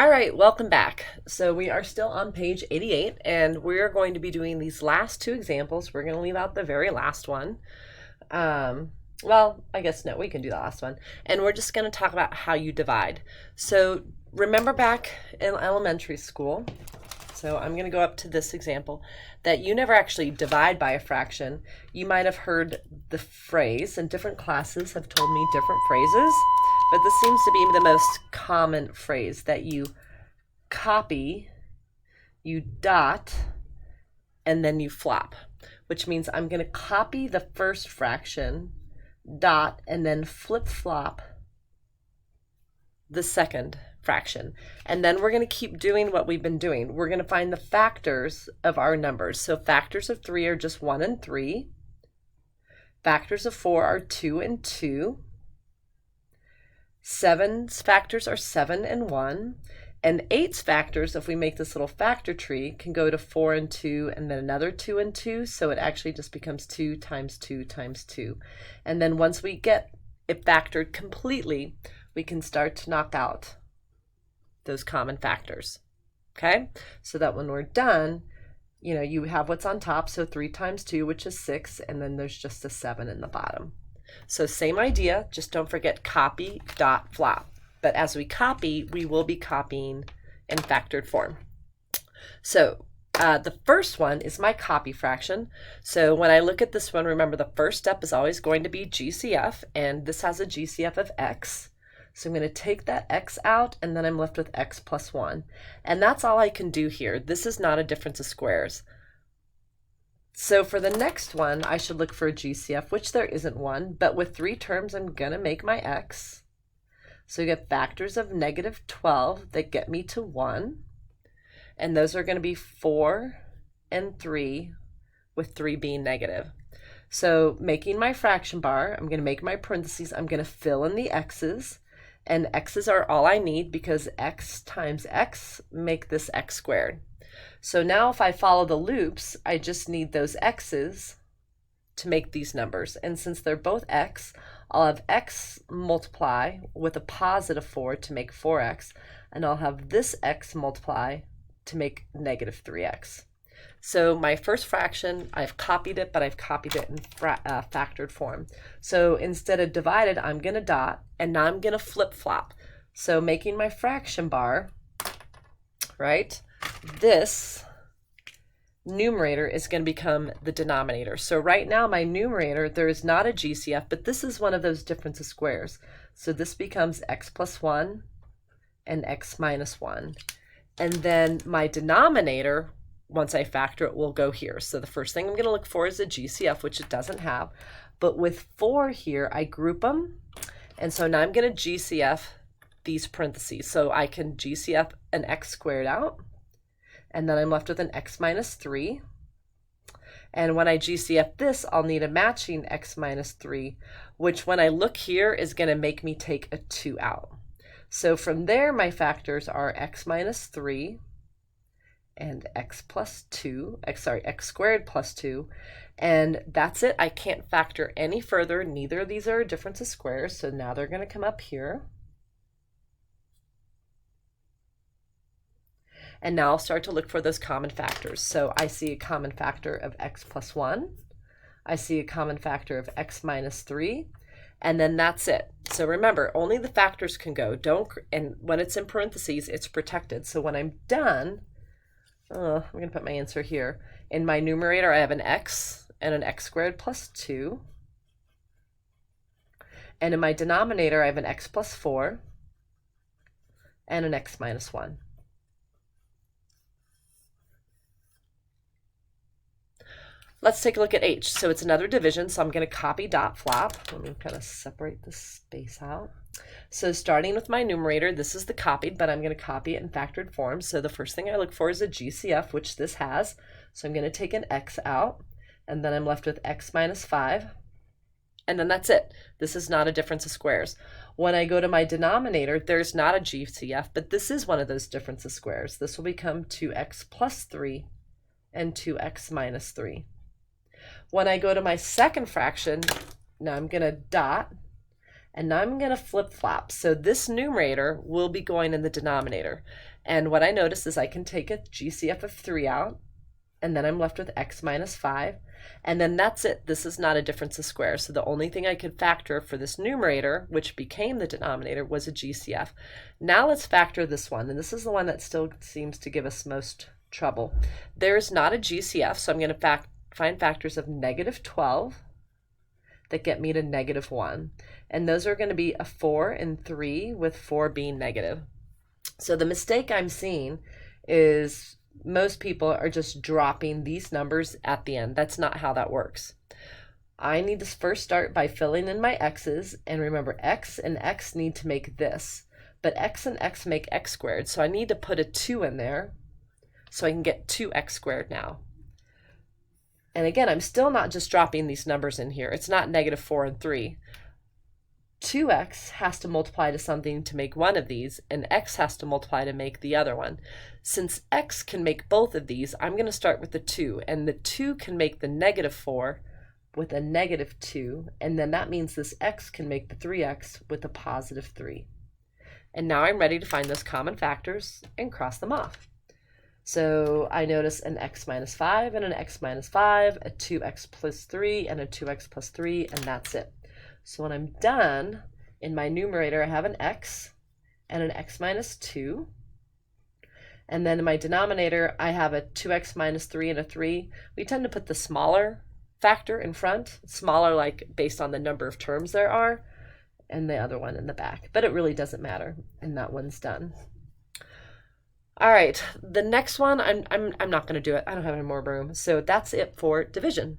All right, welcome back. So we are still on page 88, and we're going to be doing these last two examples. We're going to leave out the very last one. Well, I guess no, we can do the last one. And we're just going to talk about how you divide. So remember back in elementary school, so I'm going to go up to this example, that you never actually divide by a fraction. You might have heard the phrase, and different classes have told me different phrases, but this seems to be the most common phrase, that you copy, you dot, and then you flop, which means I'm going to copy the first fraction, dot, and then flip-flop the second fraction. And then we're going to keep doing what we've been doing. We're going to find the factors of our numbers. So factors of 3 are just 1 and 3. Factors of 4 are 2 and 2. 7's factors are 7 and 1. And 8's factors, if we make this little factor tree, can go to 4 and 2 and then another 2 and 2. So it actually just becomes 2 times 2 times 2. And then once we get it factored completely, we can start to knock out those common factors. Okay? So that when we're done, you have what's on top. So 3 times 2, which is 6, and then there's just a 7 in the bottom. So same idea, just don't forget copy, dot, flop. But as we copy, we will be copying in factored form. So the first one is my copy fraction. So when I look at this one, remember the first step is always going to be GCF, and this has a GCF of x. So I'm going to take that x out, and then I'm left with x plus 1. And that's all I can do here. This is not a difference of squares. So for the next one, I should look for a GCF, which there isn't one, but with 3 terms, I'm going to make my x. So you get factors of negative 12 that get me to 1. And those are going to be 4 and 3, with 3 being negative. So making my fraction bar, I'm going to make my parentheses. I'm going to fill in the x's. And x's are all I need because x times x make this x squared. So now if I follow the loops, I just need those x's to make these numbers. And since they're both x, I'll have x multiply with a positive 4 to make 4x, and I'll have this x multiply to make negative 3x. So my first fraction, I've copied it, but I've copied it in factored form. So instead of divided, I'm going to dot, and now I'm going to flip-flop. So making my fraction bar, right, this numerator is going to become the denominator. So right now my numerator, there is not a GCF, but this is one of those difference of squares. So this becomes x plus 1 and x minus 1. And then my denominator, once I factor it, will go here. So the first thing I'm going to look for is a GCF, which it doesn't have. But with 4 here, I group them. And so now I'm going to GCF these parentheses. So I can GCF an x squared out. And then I'm left with an x minus 3. And when I GCF this, I'll need a matching x minus 3, which when I look here is going to make me take a 2 out. So from there, my factors are x minus 3 and x squared plus 2. And that's it. I can't factor any further. Neither of these are a difference of squares. So now they're going to come up here. And now I'll start to look for those common factors. So I see a common factor of x plus 1. I see a common factor of x minus 3. And then that's it. So remember, only the factors can go. And when it's in parentheses, it's protected. So when I'm done, I'm going to put my answer here. In my numerator, I have an x and an x squared plus 2. And in my denominator, I have an x plus 4 and an x minus 1. Let's take a look at h. So it's another division, so I'm going to copy dot flop. Let me kind of separate the space out. So starting with my numerator, this is the copied, but I'm going to copy it in factored form. So the first thing I look for is a GCF, which this has. So I'm going to take an x out, and then I'm left with x minus 5. And then that's it. This is not a difference of squares. When I go to my denominator, there's not a GCF, but this is one of those difference of squares. This will become 2x plus 3 and 2x minus 3. When I go to my second fraction, now I'm going to dot, And now I'm going to flip-flop. So this numerator will be going in the denominator. And what I notice is I can take a GCF of 3 out, and then I'm left with x minus 5. And then that's it. This is not a difference of squares. So the only thing I could factor for this numerator, which became the denominator, was a GCF. Now let's factor this one. And this is the one that still seems to give us most trouble. There's not a GCF, so I'm going to find factors of negative 12 that get me to negative 1. And those are going to be a 4 and 3, with 4 being negative. So the mistake I'm seeing is most people are just dropping these numbers at the end. That's not how that works. I need to first start by filling in my x's, and remember, x and x need to make this, but x and x make x squared, so I need to put a 2 in there so I can get 2x squared now. And again, I'm still not just dropping these numbers in here. It's not negative 4 and 3. 2x has to multiply to something to make one of these, and x has to multiply to make the other one. Since x can make both of these, I'm going to start with the 2, and the 2 can make the negative 4 with a negative 2, and then that means this x can make the 3x with a positive 3. And now I'm ready to find those common factors and cross them off. So I notice an x minus 5 and an x minus 5, a 2x plus 3 and a 2x plus 3, and that's it. So when I'm done, in my numerator I have an x and an x minus 2. And then in my denominator I have a 2x minus 3 and a 3. We tend to put the smaller factor in front, smaller like based on the number of terms there are, and the other one in the back. But it really doesn't matter, and that one's done. All right, the next one, I'm not going to do it. I don't have any more room. So that's it for division.